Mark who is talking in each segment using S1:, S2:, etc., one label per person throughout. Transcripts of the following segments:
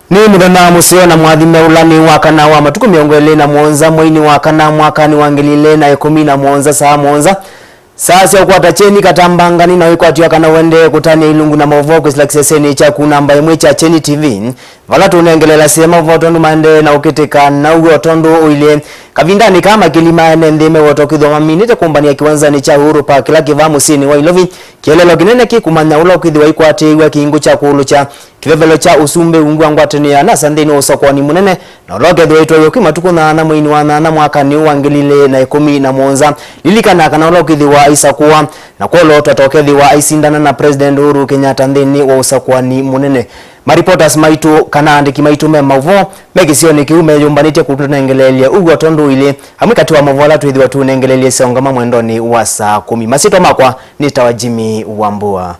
S1: Ni muthenya musio na mwathime ulani wa kana wa matuku 27 mwini wa kana mwakani wa 2017 saa monza sasa ukwata cheni Katambanga ni na ikwatio kana wende kutania ilungu na mavoko isla kiseseni cha kunamba imwe cha Kyeni TV vala tunengelela sema votondu mande na ukitika na ugotondu uile kavindani kama kilima nendeme wotokidho maminite kumbania kiwanzani cha Uhuru pa kila kivamu sini wa ilovi kielelo kinene kikumanya ulo kidhiwa ikwate iwa kiingu cha kuulu cha kivevelo cha usumbe ungwa ngwatenia na sandeni usokoni munene na uloke dhiwa ito yoki matuku na mwini wa na mwaka ni uangilile na 17 lilikana kana ulo kidhiwa isakuwa na kwa ulo totokidhiwa isindana na President Uhuru Kenyatta ndeni wa usakwani munene. Maripotas maitu kana andiki maitu mema uvo mekisioni kiume yumbanite kutunengelelia ugotondu ile hamikati wa mavola tuidhiwa tunengelelia seongama mwendoni wa saa 10 masito makwa nitawa Jimy Wambua.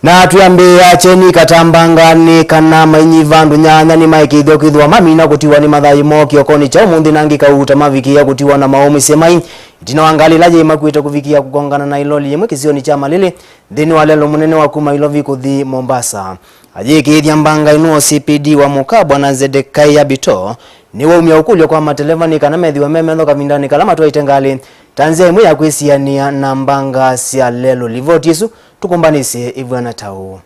S1: Na tuyambia cheni Katambanga ni kana mainyi vandu nyanya ni maikidho kidhwa mamina kutiwa ni madhayi mo kiokoni cha umundi nangi kauta mavikia kutiwa na maomi semai itina wangali laje imakuita kuvikia kugongana na iloli yemwe kisioni cha malili dhini walelo munene wa kuma ilovi kuthi Mombasa. Aje kithia mbanga inu CPD wa mukabwa na Zedekaya Bito ni waumia ukulio kwa mateleva ni kana medhiwa memendo kavindani kalama tuwa itengali tanzia imu ya kuisiania na mbanga siya lelo livotisu tukumbanisi ivwana tau.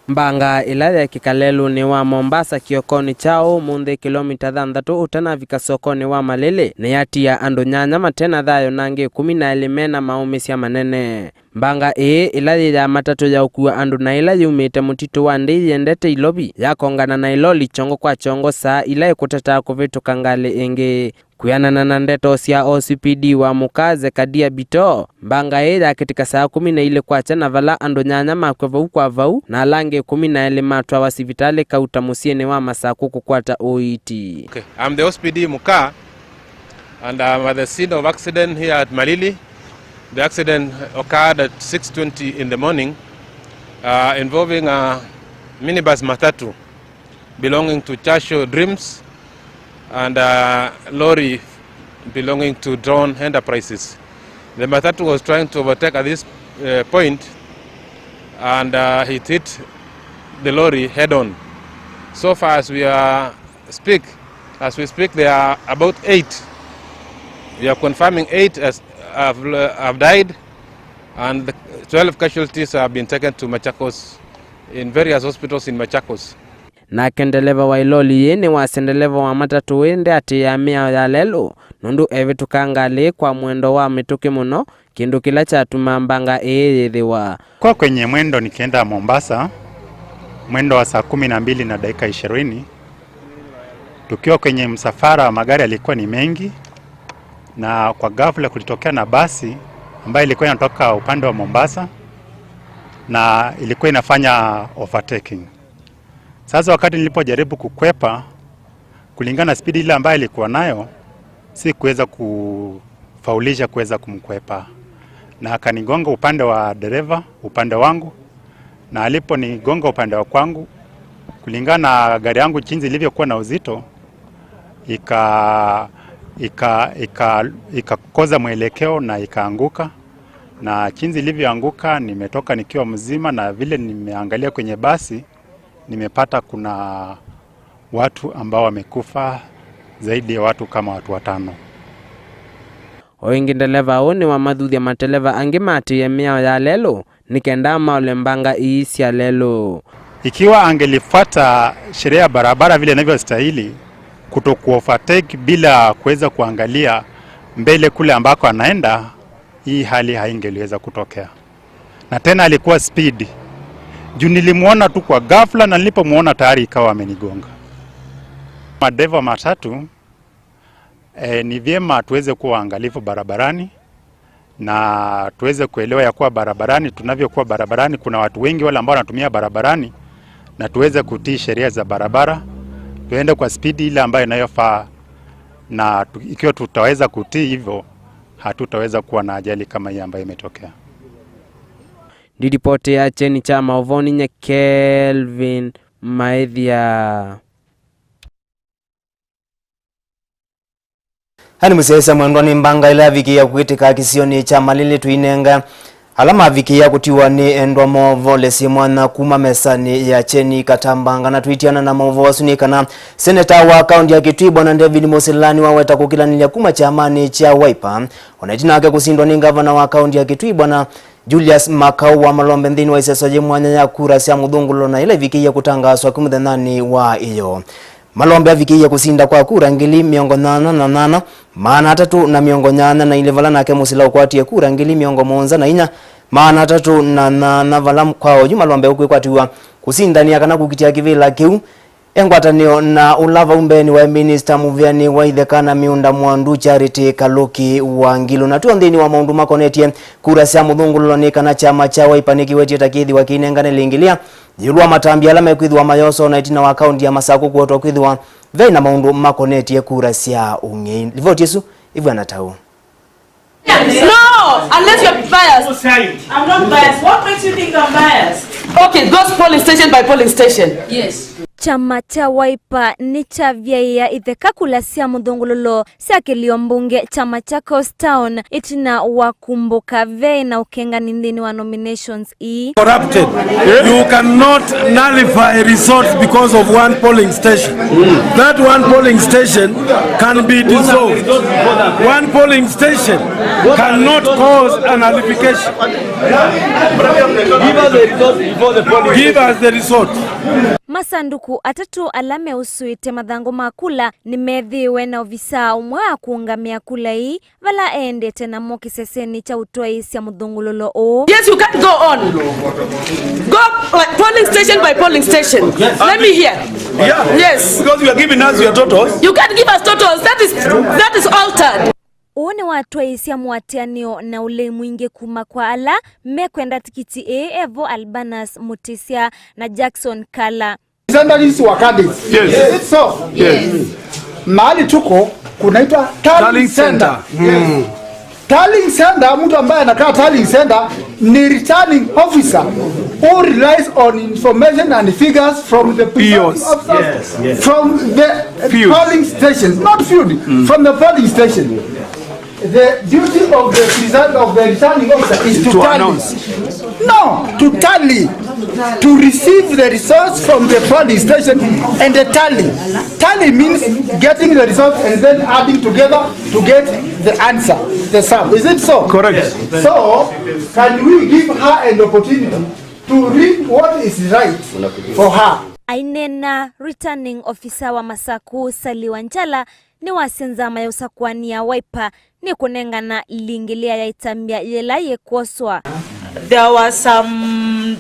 S2: Mbanga ilaya kikalelu ni wa Mombasa kiokoni chao munde kilomita 3 utanavika sokoni wa malele na yati ya ando nyanya matena dhayo nange 10 mena maumisi ya manene. Mbanga ilaya ya matatu ya ukua ando na ilaya umete mutito wa ndi yendete ilobi ya kongana na iloli chongo kwa chongo saa ilaya kutata kuvitu kangale enge. Kuyana na ndeto siya OCPD wa mukaze kadia Bito mbanga ya katika saa 10 ile kwa chana vala ando nyanya makweva kwa vau na lange 10 matwa wa sivitale kautamusiene wa masaku kukwata OET.
S3: Okay, I'm the OCPD Muka and I'm at the scene of accident here at Malili. The accident occurred at 6:20 in the morning involving a minibus matatu belonging to Chasho Dreams and a lorry belonging to Drone Enterprises. The matatu was trying to overtake at this point and it hit the lorry head on. So far as we speak, there are about 8. We are confirming 8 have died and 12 casualties have been taken to Machakos in various hospitals in Machakos.
S2: Na kendeleva wa iloli yene wa sendeleva wa matatu wende ati ya mea ya lelo nundu evitu kangale kwa mwendo wa mituki muno kindu kila chatu mbanga yedhiwa.
S4: Kwa kwenye mwendo nikienda Mombasa mwendo wa saa 12 na dakika 20 tukiwa kwenye msafara magari yalikuwa ni mengi na kwa ghafla kulitokea na basi ambayo ilikuwa inatoka upande wa Mombasa na ilikuwa inafanya overtaking. Sasa wakati nilipojaribu kukwepa kulingana na speed ile ambayo ilikuwa nayo si kuweza kufaulisha kuweza kumkwepa na akanigonga upande wa dereva upande wangu na aliponigonga upande wa kwangu kulingana na gari yangu jinsi ilivyokuwa na uzito ikakoza mwelekeo na ikaanguka na jinsi ilivyoanguka nimetoka nikiwa mzima na vile nimeangalia kwenye basi nimepata kuna watu ambao wamekufa zaidi ya watu kama watu 5.
S2: Oingi ndeleva oni wa madhuthi ya mateleva angimati ya miao ya lelo nikendama ole mbanga iisi ya lelo.
S4: Ikiwa angelifuata sheria ya barabara vile inavyostahili kutokuovertake bila kuweza kuangalia mbele kule ambako anaenda, hii hali haingeliweza kutokea. Na tena alikuwa speed. Juu nilimuona tu kwa ghafla na nilipomuona tayari ikawa amenigonga. Madereva matatu ni vyema tuweze kuwa angalifu barabarani na tuweze kuelewa ya kuwa barabarani tunavyokuwa barabarani kuna watu wengi wale ambao wanatumia barabarani na tuweze kutii sheria za barabara. Tuende kwa speed ile ambayo inayofaa na ikiwa tutaweza kutii hivyo hatutaweza kuwa na ajali kama hii ambayo imetokea.
S2: Diripote ya Kyeni cha mauvoni nye Kelvin Maithia.
S1: Hani musesa mwendwani mbanga ila viki ya kukitika kisioni cha malili tuinenga Alama vikia kutiwa ni endwa movo lesi mwana kuma mesani ya Kyeni Katambanga na tuitiana na movo wasunika na seneta wa kaunti ya Kitui Bwana David Mosilani waweta kukilanilia kuma chamani cha Wiper. Wanaitina wake kusindwa ni gavana wa kaunti ya Kitui Bwana Julius Makau wa Malombe ndini wa isesoje mwanya ya kura siya mudhungulo na ile vikia kutangaswa kumudhenani wa iyo. Malombe vikia kusinda kwa kura ngili miongo nana maana tatu na miongo nyana na ile vala nake Musila ukwati kura ngili miongo monza na inya maana tatu na vala kwa oju Malombe ukwatiwa kusindania kana kukitia kivila kiu engwatanio na ulava umbeni wa minister Muvyani wa ithekana miunda mwandu Charity Kaluki wa Ngilu na tuondini wa maundu makonetie kura sia muthungululo ni kana chama cha Wiper nikiwetie takithi wa kinengane lingilia yulwa matambi alama kwithwa mayoso na itina wa kaunti ya Masaku kuoto kwithwa veina maundu makonetie kura sia ungi livoti Yesu ivwa natau.
S5: No, unless you're biased. I'm not biased. What makes you think I'm biased? Okay, goes polling station by polling station. Yes.
S6: Chama cha Wiper ni cha vyaya itheka kulasia muthungululo sia kilio mbunge chama cha Coast Town itina wakumbuka vei na ukenga nindini wa nominations
S7: corrupted. You cannot nullify results because of one polling station. That one polling station can be dissolved. One polling station cannot cause a nullification. Give us the result.
S6: Masanduku atatu alame usuite madhango makula ni medhiwe na ofisa umwe kuungamia kula hii vala ende tena moki seseni cha utoisi ya mudhungulolo o.
S5: Yes, you can go on. Go polling station by polling station. Yes. Let me hear.
S7: Yeah.
S5: Yes.
S7: Because you are giving us your totals.
S5: You can't give us totals. That is altered.
S6: Uone watu wa isia muatianio na ule mwinge kuma kwa ala mekwenda tikiti Evo Albanas Mutisia na Jackson Kala.
S8: Sandalisi wakadi.
S7: Yes.
S8: So, yes. Mahali tuko kunaitwa tallying center. Yes. Tallying center, mtu ambaye anakaa tallying center ni returning officer who relies on information and figures from the
S7: POs. Yes.
S8: From the polling stations, not field, from the polling station. The duty of the returning officer is to tally.
S7: Announce.
S8: No, to tally. To receive the results from the polling station and the tally. Tally means getting the results and then adding together to get the answer, the sum. Is it so?
S7: Correct.
S8: So, can we give her an opportunity to read what is right for her?
S6: Ainena returning officer wa Masaku Saliwanjala ni wasenzama ya usakwani ya Wiper ni kunengana lingilia ya itambia yela ye kuoswa.
S5: There were some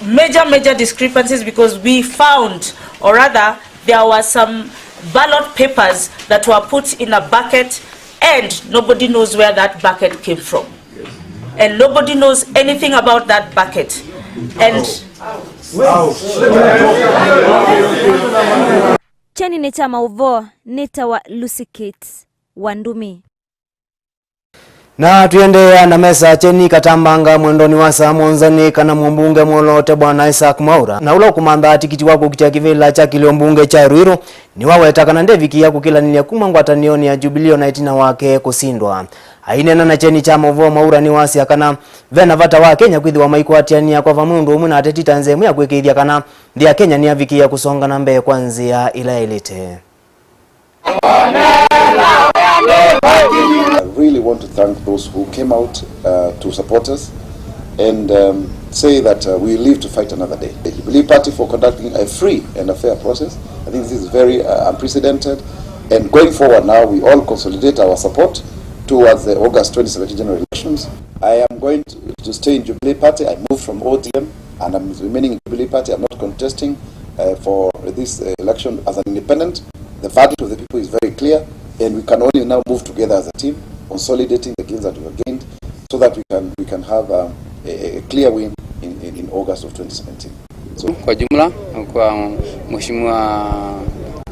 S5: major discrepancies because we found, or rather there were some ballot papers that were put in a bucket and nobody knows where that bucket came from. And nobody knows anything about that bucket. And
S6: Kyeni ni chama uvo nita wa Lucy Kate Wandumi.
S1: Na tuendea na mesa Kyeni Katambanga mwendoni wa saa monzani kana mbunge mwolote Bwana Isaac Mwaura na ulo kumanda tikiti wako kitia kivila cha kilio mbunge cha Ruiru ni waweta kana ndevikia kukila nilia kumangwatanioni ya Jubilee na itina wake kusindwa. Ainena na Kyeni chama uvo Mwaura ni wasi akana vena vata wa Kenya kwithwa maikwatiania kwa vamundu umwe na ateti tanzemu ya kwikithia kana ndia Kenya ni avikia kusonga na mbele kwanzia ila elite.
S9: I really want to thank those who came out to support us and say that we live to fight another day. The Jubilee Party for conducting a free and a fair process. I think this is very unprecedented, and going forward now we all consolidate our support towards the August 2017 general elections. I am going to stay in Jubilee Party. I moved from ODM and I'm remaining in Jubilee Party. I'm not contesting for this election as an independent. The verdict of the people is very clear, and we can only now move together as a team, consolidating the gains that we have gained, so that we can have a clear win in August of 2017. So,
S10: kwa jumla kwa Mheshimiwa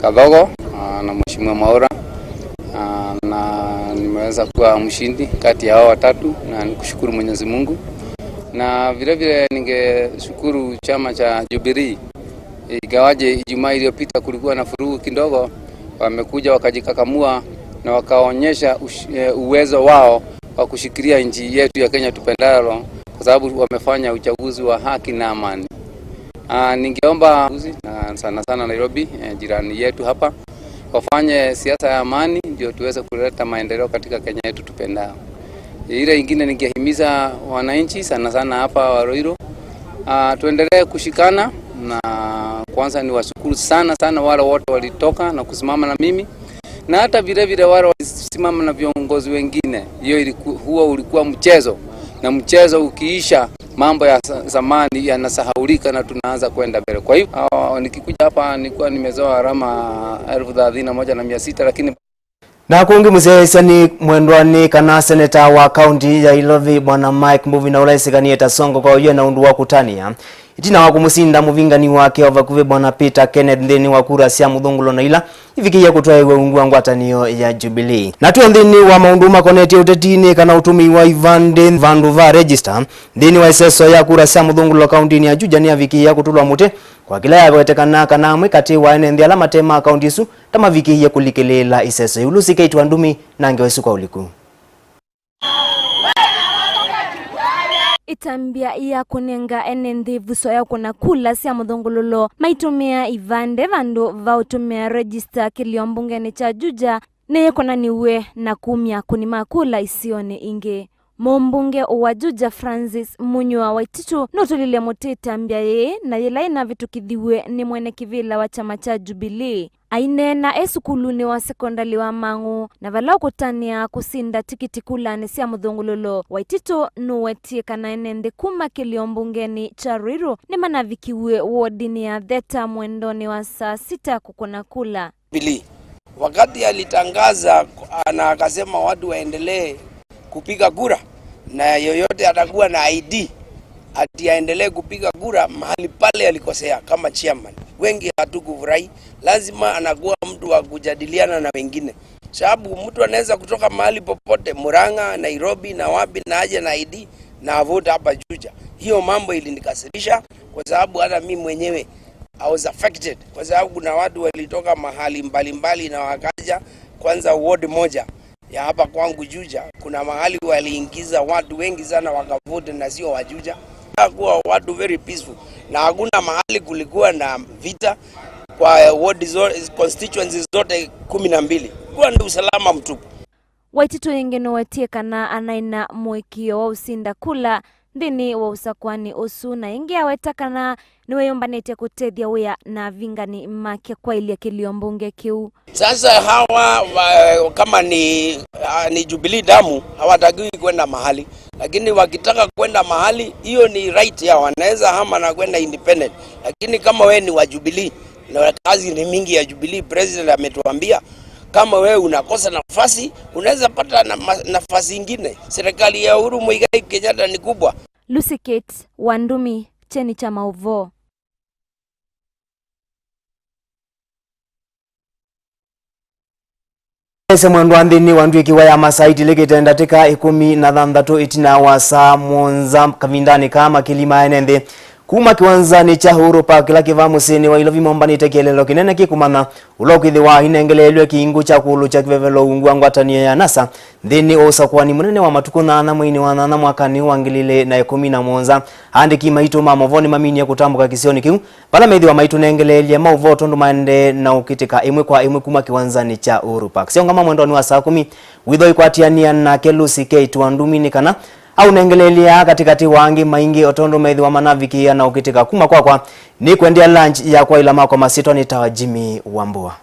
S10: Kadogo na Mheshimiwa Mwaura na nimeweza kuwa mshindi kati ya hao watatu na nikushukuru Mwenyezi Mungu, na vile vile ningeshukuru chama cha Jubilee. Igawaje Ijumaa iliyopita kulikuwa na furugu kidogo, wamekuja wakajikakamua na wakaonyesha uwezo wao kwa kushikilia nchi yetu ya Kenya tupendalo, kwa sababu wamefanya uchaguzi wa haki na amani. Ningeomba na sana sana Nairobi, jirani yetu hapa, wafanye siasa ya amani ndio tuweze kuleta maendeleo katika Kenya yetu tupendao. Ile ingine ningehimiza wananchi sana sana hapa wa Ruiru, tuendelee kushikana, na kwanza ni washukuru sana sana wale wote walitoka na kusimama na mimi, na hata vile vile wale walisimama na viongozi wengine. Hiyo huo ulikuwa mchezo, na mchezo ukiisha mambo ya zamani yanasahaulika na tunaanza kwenda mbele. Kwa hivyo nikikuja hapa nilikuwa nimezoa alama 31,600, lakini
S1: na kungi mzesani mwendwani kana seneta wa county ya Ilovi bwana Mike Mbuvi na ulaisikanie tasongo kwa uye na undu wa kutania itina wa kumusinda muvingani wake ovakuve bwana Peter Kenneth ndeni wa kura sia muthungulo na ila ifikia kutoa iwe ungu wa ngwatanio ya Jubilee. Na tuo ndeni wa maundu makoneti utetini kana utumi wa Ivande Vanduva register ndeni wa iseso ya kura sia muthungulo county ya Juja ni afikia kutulwa mute kwa kila ya wetekana kana mwikati wa ene ala matema county isu tamavikia kulikelela iseso yulusi keitu andumi nange wesu kwa uliku.
S6: Itambia ya kunenga enende vuso ya kuna kula sia muthungululo maitumia Ivande vandu vautumia register kiliombungeni cha Juja neye kuna niwe na kumya kunima kula isione inge. Mumbunge wa Juja Francis Munywa Waititu notulile mutita mbia ye na yelaina vitu kithiwe ni mwene kivila wa chama cha Jubilee. Ainena esukuluni wa sekondari wa Mangu na vala kutania kusinda tikiti kulani sia muthungululo. Waititu nuwetie kana enende kuma kiliombungeni cha Ruiru ni manavikiwe wodini ya Theta mwendoni wa saa 6 kukuna kula.
S11: Jubilee wakati alitangaza na akasema watu waendelee kupiga kura na yoyote atakuwa na ID ati aendelee kupiga kura, mahali pale alikosea kama chairman. Wengi hatukufurahi, lazima anakuwa mtu wa kujadiliana na wengine. Sababu mtu anaweza kutoka mahali popote, Murang'a, Nairobi na wapi na aje na ID na avote hapa Juja. Hiyo mambo ilinikasirisha kwa sababu hata mimi mwenyewe I was affected kwa sababu kuna watu walitoka mahali mbalimbali na wakaja. Kwanza ward moja ya hapa kwangu Juja, kuna mahali waliingiza watu wengi sana wakavote na sio wa Juja. Kwa watu very peaceful na hakuna mahali kulikuwa na vita kwa ward constituencies zote 12. Kwa ndio usalama mtupu.
S6: Waititu yengeno watie kana anaina mwekio wa usinda kula ndini wa usakwani osu na ingia wetakana niwe yombanete kutethia wea na vingani make kwa ili ya kiliombunge kiu.
S11: Sasa hawa kama ni Jubilee damu hawatakiwi kwenda mahali, lakini wakitaka kwenda mahali hiyo ni right yao, wanaweza hama na kwenda independent. Lakini kama we ni wa Jubilee na kazi ni mingi ya Jubilee, president ametuambia kama wewe unakosa nafasi unaweza pata nafasi nyingine. Serikali ya Uhuru Muigai Kenyatta ni kubwa.
S6: Lucy Kate Wandumi cheni cha Mauvo.
S1: Ese mwendo andini wanduiki wa ya masaiti likitenda tika 16 itina wa saa monza kavindani kama kilima enende kuma kiwanzani cha Uhuru Park la kivamusini wa Ilovi mombani tekelelo kinene kikumana ulokithi wa hinengelelwe kiingu cha kulu cha kivevelo ungwa ngwatania ya nasa ndini osakwani munene wa matuku na mwini wa nana mwakani wangilile na 17 andiki maitu mamovoni mamini ya kutambuka kisioni kiu pala methi wa maitu nengelelye mauvoto ndumaende na ukitika imwe kwa imwe kuma kiwanzani cha Uhuru Park siongama mwendoni wa saa 10 withoi kwa tiania na Lucy Kate Wandumi kana au nengelelia katikati wangi maingi otondo methi wa manavikia na ukitika kuma kwa ni kuendia lunch ya kwa ilama kwa masito ni tawa Jimy Wambua.